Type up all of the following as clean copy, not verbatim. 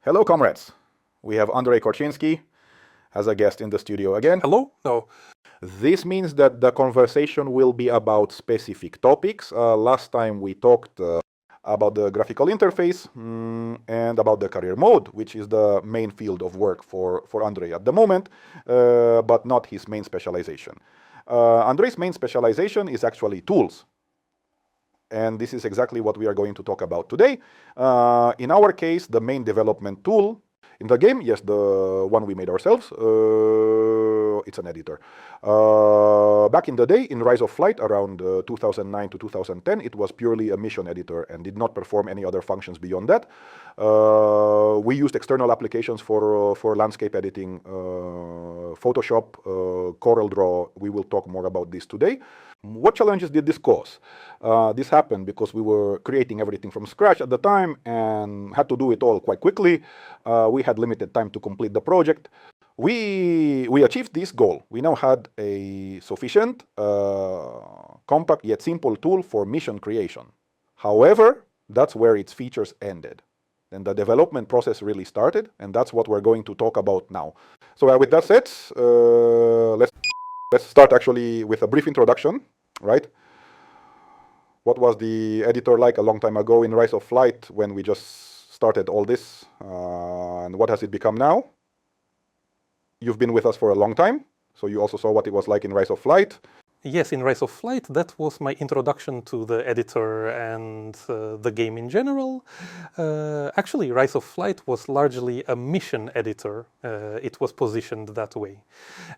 Hello, comrades. We have Andrei Korchinski as a guest in the studio again. Hello? No. This means that the conversation will be about specific topics. Last time we talked about the graphical interface and about the career mode, which is the main field of work for Andrei at the moment, but not his main specialization. Andrei's main specialization is actually tools. And this is exactly what we are going to talk about today. In our case, the main development tool in the game, yes, the one we made ourselves, it's an editor. Back in the day, in Rise of Flight, around 2009 to 2010, it was purely a mission editor and did not perform any other functions beyond that. We used external applications for landscape editing, Photoshop, CorelDRAW. We will talk more about this today. What challenges did this cause? This happened because we were creating everything from scratch at the time and had to do it all quite quickly. We had limited time to complete the project. We achieved this goal. We now had a sufficient, compact yet simple tool for mission creation. However, that's where its features ended. And the development process really started, and that's what we're going to talk about now. So with that said, let's start actually with a brief introduction, right? What was the editor like a long time ago in Rise of Flight when we just started all this? And what has it become now? You've been with us for a long time, so you also saw what it was like in Rise of Flight. Yes, in Rise of Flight, that was my introduction to the editor and the game in general. Actually, Rise of Flight was largely a mission editor. It was positioned that way.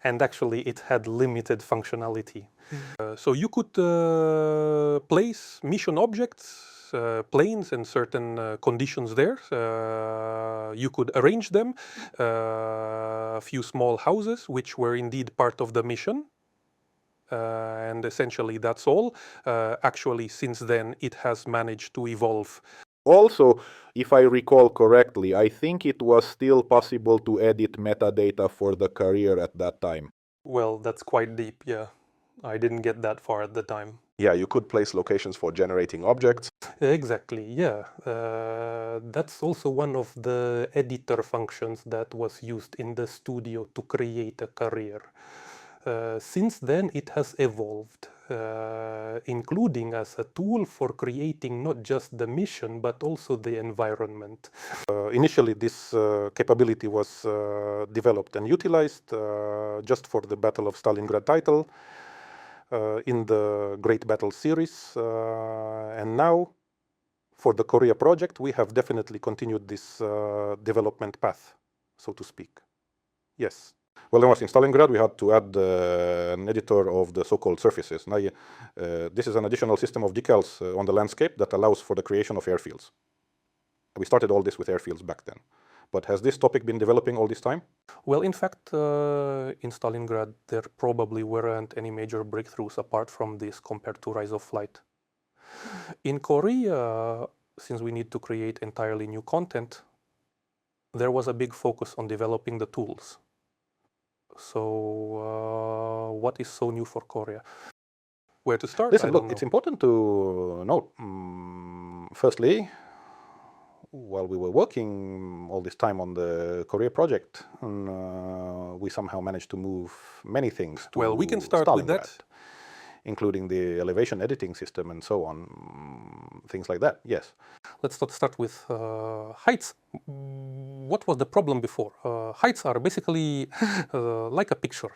And actually, it had limited functionality. So you could place mission objects, planes and certain conditions there. You could arrange them, a few small houses, which were indeed part of the mission. And essentially that's all. Actually, since then, it has managed to evolve. Also, if I recall correctly, I think it was still possible to edit metadata for the career at that time. Well, that's quite deep, yeah. I didn't get that far at the time. Yeah, you could place locations for generating objects. Exactly, yeah. That's also one of the editor functions that was used in the studio to create a career. Since then, it has evolved, including as a tool for creating not just the mission, but also the environment. Initially, this capability was developed and utilized just for the Battle of Stalingrad title in the Great Battle series. And now, for the Korea project, we have definitely continued this development path, so to speak. Yes. Well, then, in Stalingrad, we had to add an editor of the so-called surfaces. Now, this is an additional system of decals on the landscape that allows for the creation of airfields. We started all this with airfields back then. But has this topic been developing all this time? Well, in fact, in Stalingrad, there probably weren't any major breakthroughs apart from this compared to Rise of Flight. In Korea, since we need to create entirely new content, there was a big focus on developing the tools. So, what is so new for Korea? Where to start? Listen, look, it's important to note, firstly, while we were working all this time on the Korea project, we somehow managed to move many things to Well, we can start Stalingrad, with that. including the elevation editing system and so on, things like that, yes. Let's start with heights. What was the problem before? Heights are basically like a picture,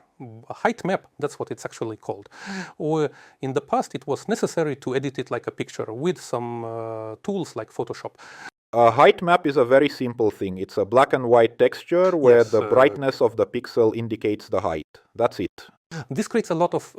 a height map, that's what it's actually called. Or in the past, it was necessary to edit it like a picture with some tools like Photoshop. A height map is a very simple thing. It's a black and white texture where Yes, the brightness of the pixel indicates the height. That's it. This creates a lot of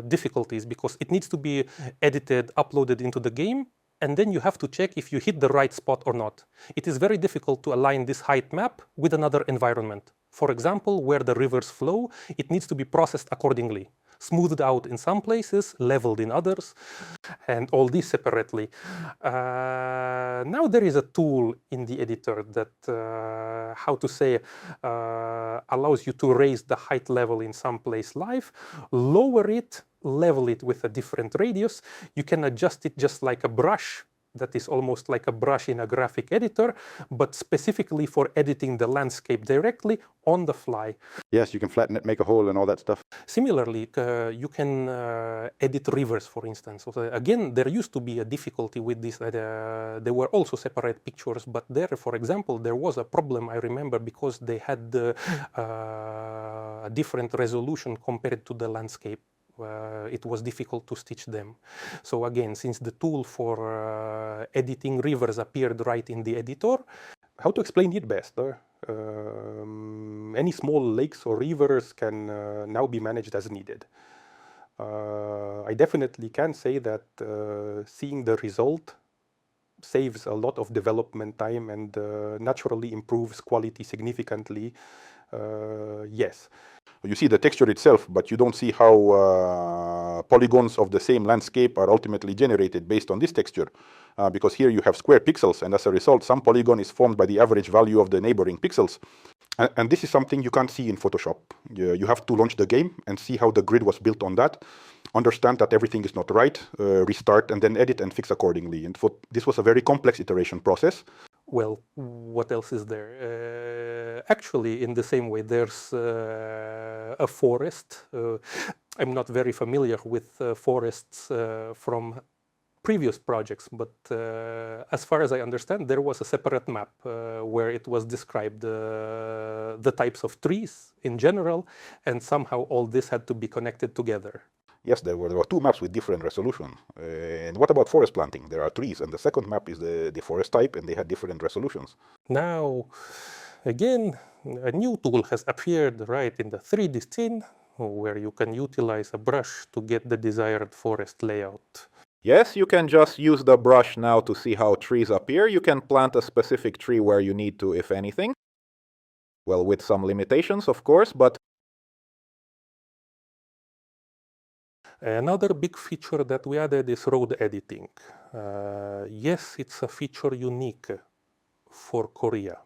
difficulties because it needs to be edited, uploaded into the game, and then you have to check if you hit the right spot or not. It is very difficult to align this height map with another environment. For example, where the rivers flow, it needs to be processed accordingly. Smoothed out in some places, leveled in others, and all this separately. Now there is a tool in the editor that, allows you to raise the height level in some place live, lower it, level it with a different radius. You can adjust it just like a brush that is almost like a brush in a graphic editor, but specifically for editing the landscape directly on the fly. Yes, you can flatten it, make a hole and all that stuff. Similarly, you can edit rivers, for instance. So, again, there used to be a difficulty with this. There were also separate pictures, but there, for example, there was a problem, I remember, because they had a different resolution compared to the landscape. It was difficult to stitch them. So again, since the tool for editing rivers appeared right in the editor, how to explain it best? Any small lakes or rivers can now be managed as needed. I definitely can say that seeing the result saves a lot of development time and naturally improves quality significantly. Yes. You see the texture itself, but you don't see how polygons of the same landscape are ultimately generated based on this texture. Because here you have square pixels, and as a result, some polygon is formed by the average value of the neighboring pixels. And this is something you can't see in Photoshop. You have to launch the game and see how the grid was built on that, understand that everything is not right, restart, and then edit and fix accordingly. And this was a very complex iteration process. Well, what else is there? Actually, in the same way, there's a forest. I'm not very familiar with forests from previous projects, but as far as I understand, there was a separate map where it was described the types of trees in general, and somehow all this had to be connected together. Yes, there were two maps with different resolution. And what about forest planting? There are trees, and the second map is the forest type, and they had different resolutions. Now, again, a new tool has appeared right in the 3D scene, where you can utilize a brush to get the desired forest layout. Yes, you can just use the brush now to see how trees appear. You can plant a specific tree where you need to, if anything. Well, with some limitations, of course, but another big feature that we added is road editing. Yes, it's a feature unique for Korea.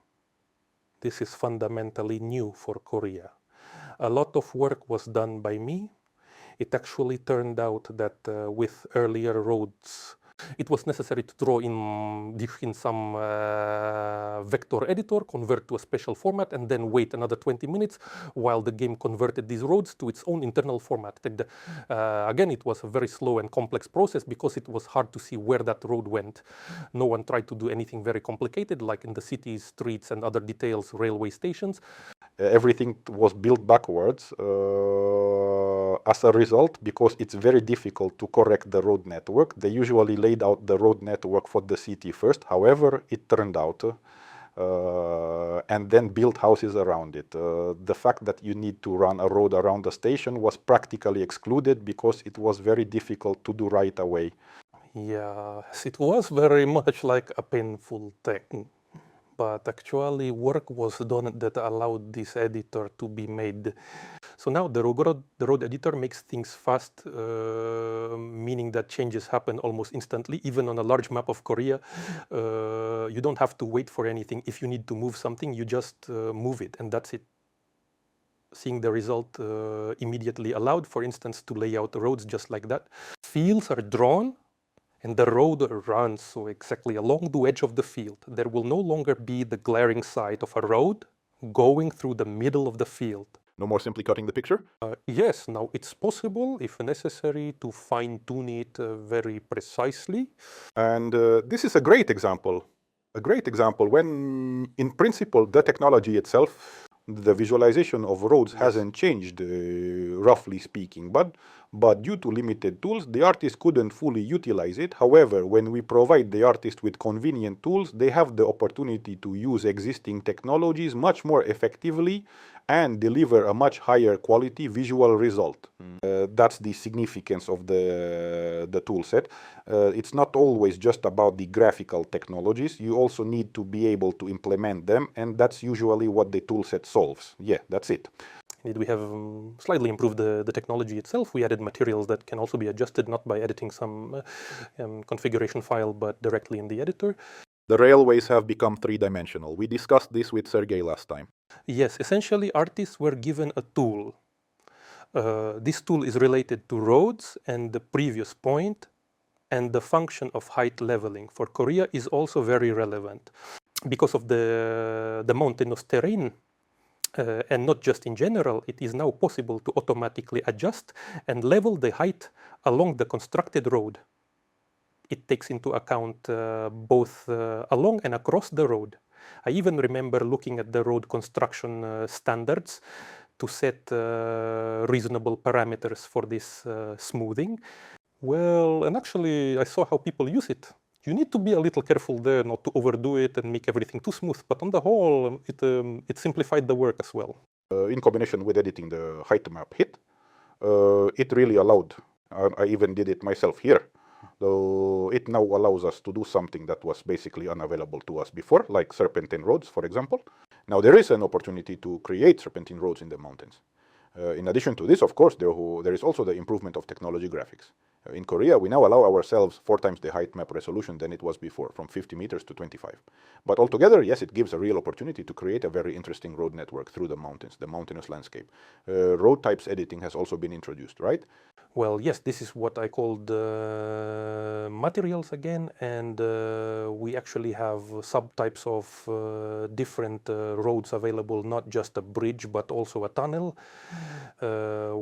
This is fundamentally new for Korea. A lot of work was done by me. It actually turned out that with earlier roads, it was necessary to draw in some vector editor, convert to a special format, and then wait another 20 minutes while the game converted these roads to its own internal format. And, again, it was a very slow and complex process because it was hard to see where that road went. No one tried to do anything very complicated, like in the cities, streets, and other details, railway stations. Everything was built backwards as a result, because it's very difficult to correct the road network. They usually laid out the road network for the city first. However, it turned out, and then built houses around it. The fact that you need to run a road around the station was practically excluded because it was very difficult to do right away. Yes, it was very much like a painful thing. But actually work was done that allowed this editor to be made. So now the road editor makes things fast, meaning that changes happen almost instantly. Even on a large map of Korea, you don't have to wait for anything. If you need to move something, you just move it, and that's it. Seeing the result immediately allowed, for instance, to lay out the roads just like that. Fields are drawn, and the road runs so exactly along the edge of the field. There will no longer be the glaring sight of a road going through the middle of the field. No more simply cutting the picture? Yes, now it's possible, if necessary, to fine-tune it very precisely. And this is a great example. A great example when, in principle, the technology itself, the visualization of roads hasn't changed, roughly speaking, but due to limited tools, the artist couldn't fully utilize it. However, when we provide the artist with convenient tools, they have the opportunity to use existing technologies much more effectively and deliver a much higher quality visual result. That's the significance of the tool set. It's not always just about the graphical technologies. You also need to be able to implement them, and that's usually what the tool set solves. Yeah, that's it. We have slightly improved the technology itself. We added materials that can also be adjusted, not by editing some configuration file, but directly in the editor. The railways have become three-dimensional. We discussed this with Sergey last time. Yes, essentially artists were given a tool. This tool is related to roads, and the previous point And the function of height leveling for Korea is also very relevant because of the mountainous terrain. And not just in general, it is now possible to automatically adjust and level the height along the constructed road. It takes into account both along and across the road. I even remember looking at the road construction standards to set reasonable parameters for this smoothing. Well, and actually I saw how people use it. You need to be a little careful there not to overdo it and make everything too smooth, but on the whole, it simplified the work as well. In combination with editing the height map hit, it really allowed, I even did it myself here, so it now allows us to do something that was basically unavailable to us before, like serpentine roads, for example. Now there is an opportunity to create serpentine roads in the mountains. In addition to this, of course, there is also the improvement of technology graphics. In Korea, we now allow ourselves 4 times the height map resolution than it was before, from 50 meters to 25. But altogether, yes, it gives a real opportunity to create a very interesting road network through the mountains, the mountainous landscape. Road types editing has also been introduced, right? Well, yes, this is what I called materials again, and we actually have subtypes of different roads available, not just a bridge, but also a tunnel.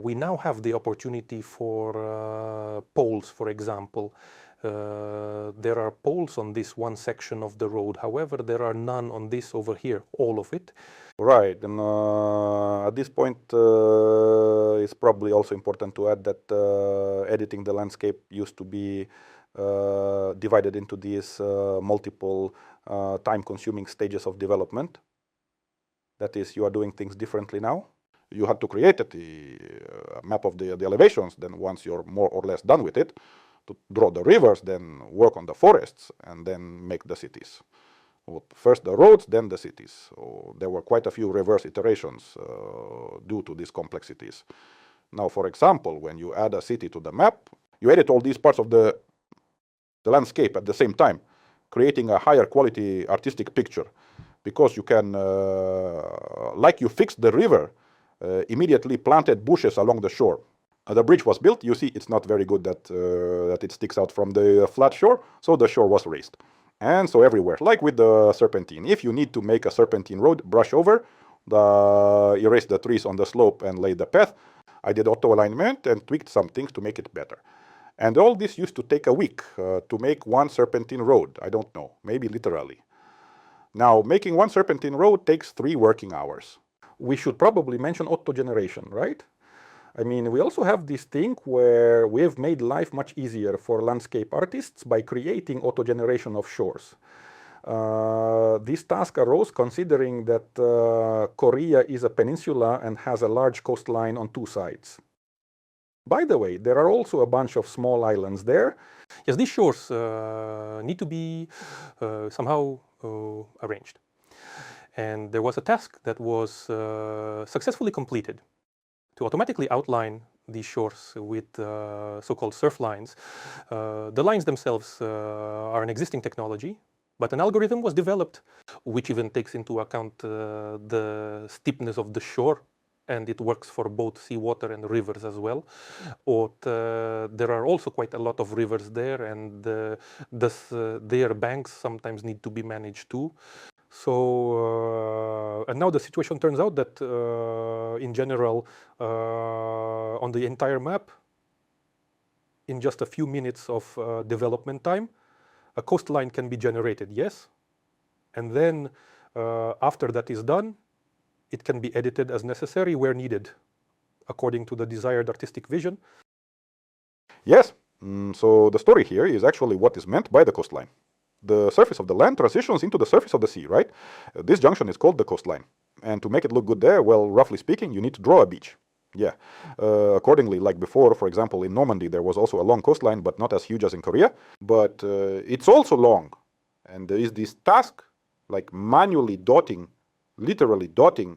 We now have the opportunity for poles, for example. There are poles on this one section of the road, however, there are none on this over here, all of it. Right, and at this point, it's probably also important to add that editing the landscape used to be divided into these multiple time-consuming stages of development. That is, you are doing things differently now. You had to create the map of the elevations, then once you're more or less done with it, to draw the rivers, then work on the forests, and then make the cities. First the roads, then the cities. So there were quite a few reverse iterations due to these complexities. Now, for example, when you add a city to the map, you edit all these parts of the landscape at the same time, creating a higher quality artistic picture, because you can, like you fixed the river, immediately planted bushes along the shore. The bridge was built, you see it's not very good that it sticks out from the flat shore, so the shore was raised. And so everywhere, like with the serpentine. If you need to make a serpentine road, brush over, erase the trees on the slope and lay the path. I did auto alignment and tweaked some things to make it better. And all this used to take a week to make one serpentine road. I don't know, maybe literally. Now, making one serpentine road takes 3 working hours. We should probably mention auto-generation, right? I mean, we also have this thing where we have made life much easier for landscape artists by creating auto-generation of shores. This task arose considering that Korea is a peninsula and has a large coastline on 2 sides. By the way, there are also a bunch of small islands there. Yes, these shores need to be somehow arranged. And there was a task that was successfully completed to automatically outline these shores with so-called surf lines. The lines themselves are an existing technology, but an algorithm was developed which even takes into account the steepness of the shore, and it works for both seawater and rivers as well. There are also quite a lot of rivers there, and their banks sometimes need to be managed too. So, and now the situation turns out that in general, on the entire map, in just a few minutes of development time, a coastline can be generated, yes. And then after that is done, it can be edited as necessary where needed, according to the desired artistic vision. Yes, so the story here is actually what is meant by the coastline. The surface of the land transitions into the surface of the sea, right? This junction is called the coastline. And to make it look good there, well, roughly speaking, you need to draw a beach. Yeah. Accordingly, like before, for example, in Normandy, there was also a long coastline, but not as huge as in Korea. But it's also long. And there is this task, like manually dotting, literally dotting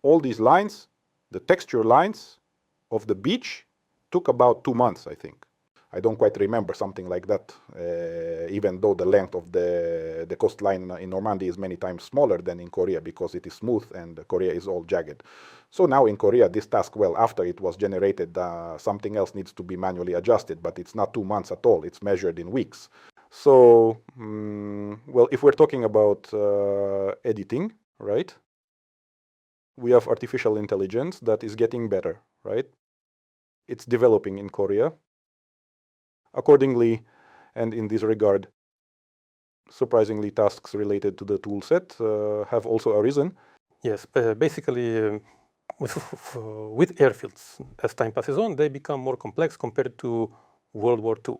all these lines, the texture lines of the beach, took about 2 months, I think. I don't quite remember, something like that, even though the length of the coastline in Normandy is many times smaller than in Korea because it is smooth and Korea is all jagged. So now in Korea, this task, well, after it was generated, something else needs to be manually adjusted, but it's not 2 months at all. It's measured in weeks. So, well, if we're talking about editing, right, we have artificial intelligence that is getting better, right? It's developing in Korea. Accordingly, and in this regard, surprisingly, tasks related to the toolset have also arisen. Yes, basically, with airfields, as time passes on, they become more complex compared to World War II.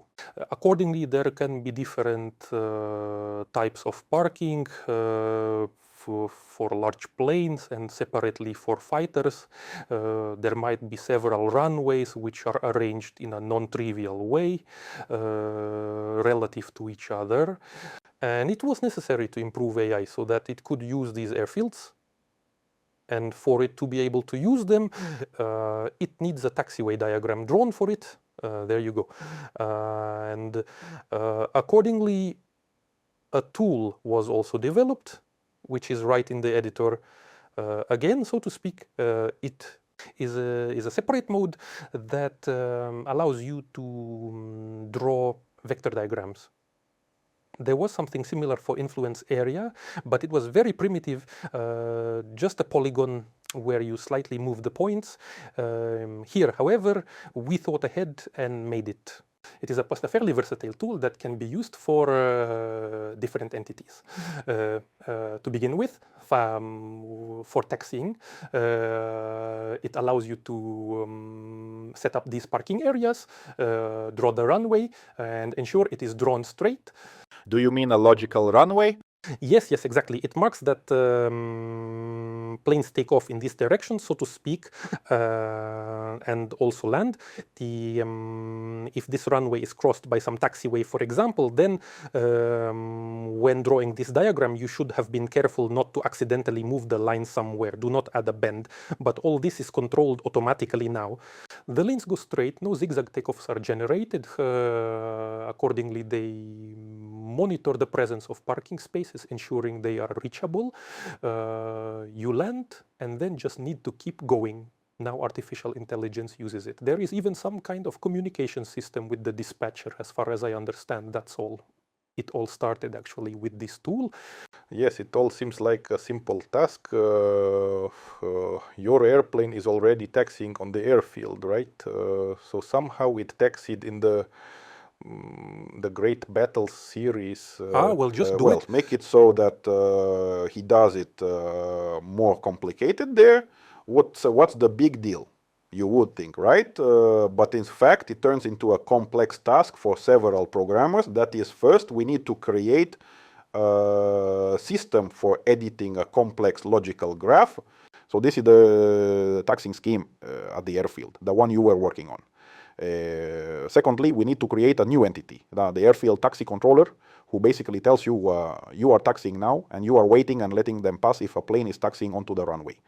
Accordingly, there can be different types of parking for large planes and separately for fighters. There might be several runways which are arranged in a non-trivial way relative to each other. And it was necessary to improve AI so that it could use these airfields. And for it to be able to use them, it needs a taxiway diagram drawn for it. There you go. Accordingly, a tool was also developed, which is right in the editor. Again, so to speak, it is a separate mode that allows you to draw vector diagrams. There was something similar for influence area, but it was very primitive, just a polygon where you slightly move the points. Here, however, we thought ahead and made it. It is a fairly versatile tool that can be used for different entities. To begin with, for taxiing, it allows you to set up these parking areas, draw the runway, and ensure it is drawn straight. Do you mean a logical runway? Yes, exactly. It marks that planes take off in this direction, so to speak, and also land. If this runway is crossed by some taxiway, for example, then when drawing this diagram, you should have been careful not to accidentally move the line somewhere. Do not add a bend. But all this is controlled automatically now. The lanes go straight. No zigzag takeoffs are generated. Accordingly, they monitor the presence of parking spaces, ensuring they are reachable. You land and then just need to keep going. Now artificial intelligence uses it. There is even some kind of communication system with the dispatcher, as far as I understand. That's all. It all started actually with this tool. Yes, it all seems like a simple task. Your airplane is already taxiing on the airfield, right? So somehow it taxied in the Great Battles series. Well, just do it. Make it so that he does it more complicated there. What's the big deal? You would think, right? But in fact, it turns into a complex task for several programmers. That is, first, we need to create a system for editing a complex logical graph. So this is the taxing scheme at the airfield, the one you were working on. Secondly, we need to create a new entity, the airfield taxi controller, who basically tells you you are taxiing now, and you are waiting and letting them pass if a plane is taxiing onto the runway.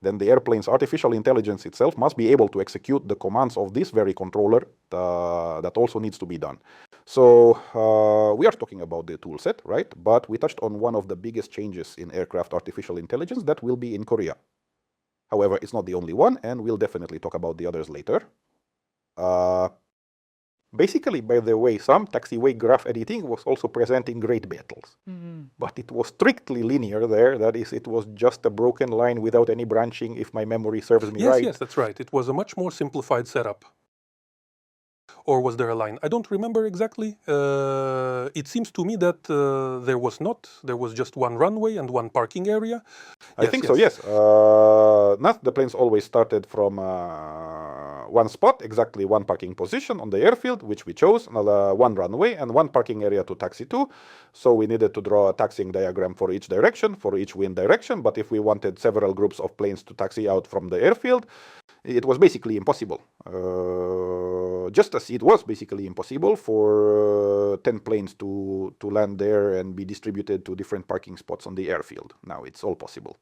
Then the airplane's artificial intelligence itself must be able to execute the commands of this very controller that also needs to be done. So we are talking about the tool set, right? But we touched on one of the biggest changes in aircraft artificial intelligence that will be in Korea. However, it's not the only one, and we'll definitely talk about the others later. Basically, by the way, some taxiway graph editing was also present in Great Battles. But it was strictly linear there. That is, it was just a broken line without any branching, if my memory serves me right. Yes, that's right. It was a much more simplified setup. Or was there a line? I don't remember exactly. It seems to me that there was not. There was just one runway and one parking area. I think so, yes. Not the planes always started from one spot, exactly one parking position on the airfield, which we chose, one runway and one parking area to taxi to. So we needed to draw a taxiing diagram for each direction, for each wind direction. But if we wanted several groups of planes to taxi out from the airfield, it was basically impossible. Just as it was basically impossible for 10 planes to land there and be distributed to different parking spots on the airfield. Now it's all possible.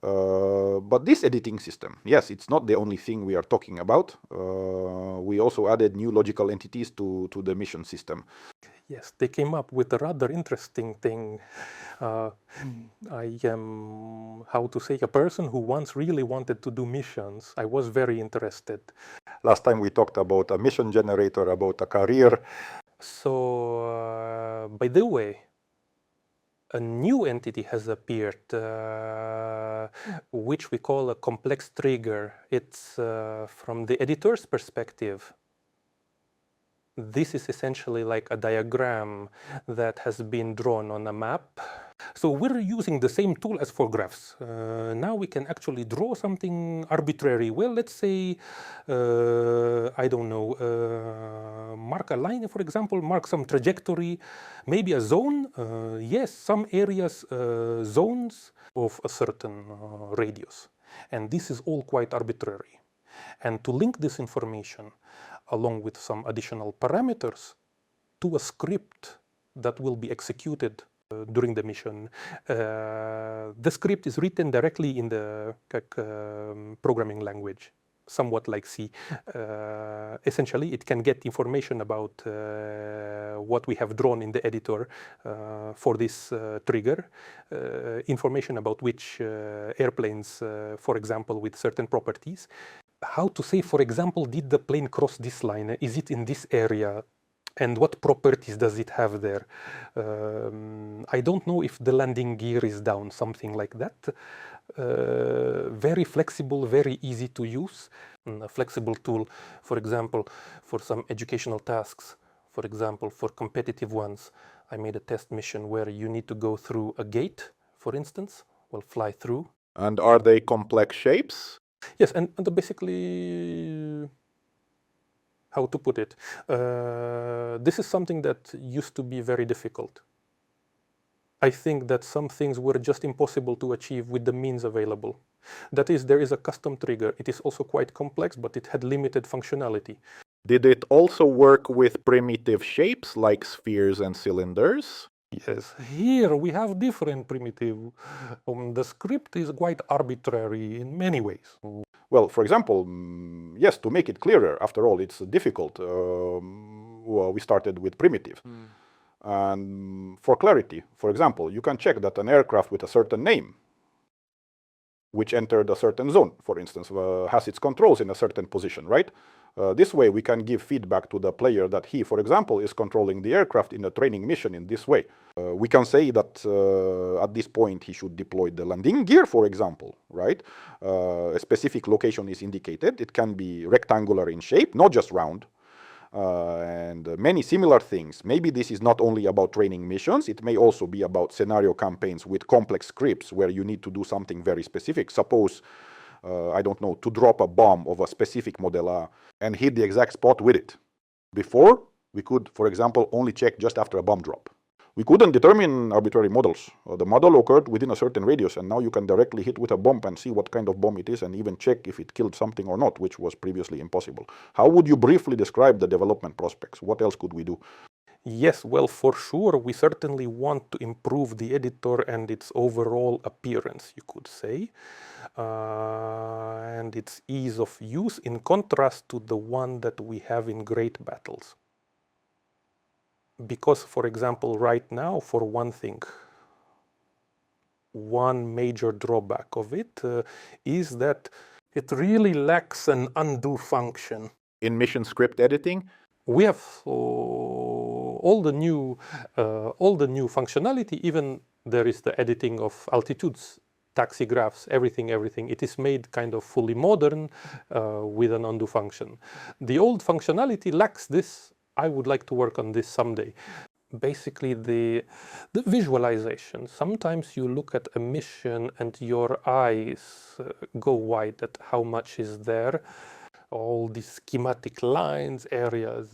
But this editing system, yes, it's not the only thing we are talking about. We also added new logical entities to the mission system. Yes, they came up with a rather interesting thing. I am, how to say, a person who once really wanted to do missions. I was very interested. Last time we talked about a mission generator, about a career. So, by the way, a new entity has appeared, which we call a complex trigger. It's from the editor's perspective. This is essentially like a diagram that has been drawn on a map. So we're using the same tool as for graphs. Now we can actually draw something arbitrary. Well, let's say, I don't know, mark a line, for example, mark some trajectory, maybe a zone. Yes, some areas, zones of a certain radius. And this is all quite arbitrary. And to link this information along with some additional parameters to a script that will be executed during the mission. The script is written directly in the programming language, somewhat like C. Essentially, it can get information about what we have drawn in the editor for this trigger, information about which airplanes, for example, with certain properties. How to say, for example, did the plane cross this line? Is it in this area? And what properties does it have there? I don't know if the landing gear is down, something like that. Very flexible, very easy to use. A flexible tool, for example, for some educational tasks, for example, for competitive ones. I made a test mission where you need to go through a gate, for instance, well, fly through. And are they complex shapes? Yes, and basically, how to put it, this is something that used to be very difficult. I think that some things were just impossible to achieve with the means available. That is, there is a custom trigger. It is also quite complex, but it had limited functionality. Did it also work with primitive shapes like spheres and cylinders? Yes, here we have different primitive. The script is quite arbitrary in many ways. Well, for example, yes, to make it clearer, after all, it's difficult. Well, we started with primitive. And for clarity, for example, you can check that an aircraft with a certain name, which entered a certain zone, for instance, has its controls in a certain position, right? This way, we can give feedback to the player that he, for example, is controlling the aircraft in a training mission in this way. We can say that at this point he should deploy the landing gear, for example, right? A specific location is indicated. It can be rectangular in shape, not just round. And many similar things. Maybe this is not only about training missions, it may also be about scenario campaigns with complex scripts where you need to do something very specific. Suppose, I don't know, to drop a bomb of a specific model and hit the exact spot with it. Before, we could, for example, only check just after a bomb drop. We couldn't determine arbitrary models. The model occurred within a certain radius, and now you can directly hit with a bomb and see what kind of bomb it is and even check if it killed something or not, which was previously impossible. How would you briefly describe the development prospects? What else could we do? Yes, well, for sure, we certainly want to improve the editor and its overall appearance, you could say, and its ease of use in contrast to the one that we have in Great Battles. Because, for example, right now, for one thing, one major drawback of it is that it really lacks an undo function. In mission script editing, we have all the new functionality. Even there is the editing of altitudes, taxi graphs, everything. It is made kind of fully modern with an undo function. The old functionality lacks this. I would like to work on this someday. Basically, the visualization. Sometimes you look at a mission and your eyes go wide at how much is there. All these schematic lines, areas.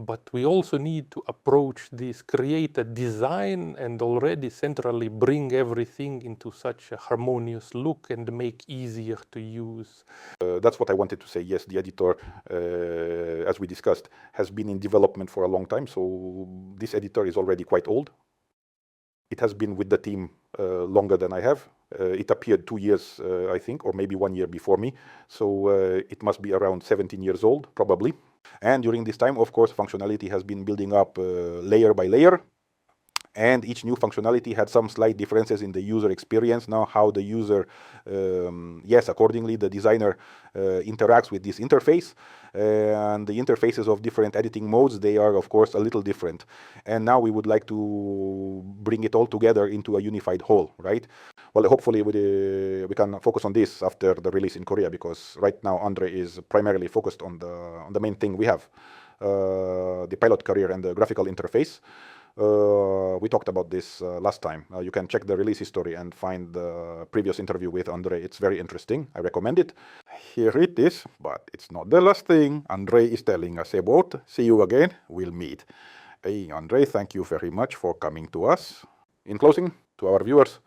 But we also need to approach this, create a design and already centrally bring everything into such a harmonious look and make easier to use. That's what I wanted to say. Yes, the editor, as we discussed, has been in development for a long time. So this editor is already quite old. it has been with the team longer than I have. It appeared 2 years, I think, or maybe 1 year before me. So it must be around 17 years old, probably. And during this time, of course, functionality has been building up layer by layer. And each new functionality had some slight differences in the user experience. Now, how the user, yes, accordingly, the designer interacts with this interface. And the interfaces of different editing modes, they are, of course, a little different. And now we would like to bring it all together into a unified whole, right? Well, hopefully we can focus on this after the release in Korea, because right now Andre is primarily focused on the main thing we have, the pilot career and the graphical interface. We talked about this last time. You can check the release history and find the previous interview with Andre. It's very interesting. I recommend it. Here it is, but it's not the last thing Andre is telling us about. See you again. We'll meet. Hey, Andre, thank you very much for coming to us. In closing, to our viewers,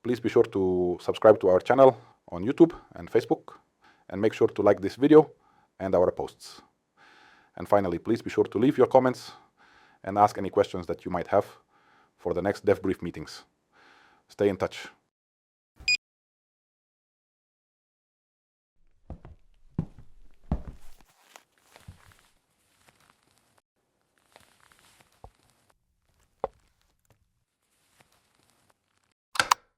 please be sure to subscribe to our channel on YouTube and Facebook, and make sure to like this video and our posts. And finally, please be sure to leave your comments and ask any questions that you might have for the next Dev Brief meetings. Stay in touch.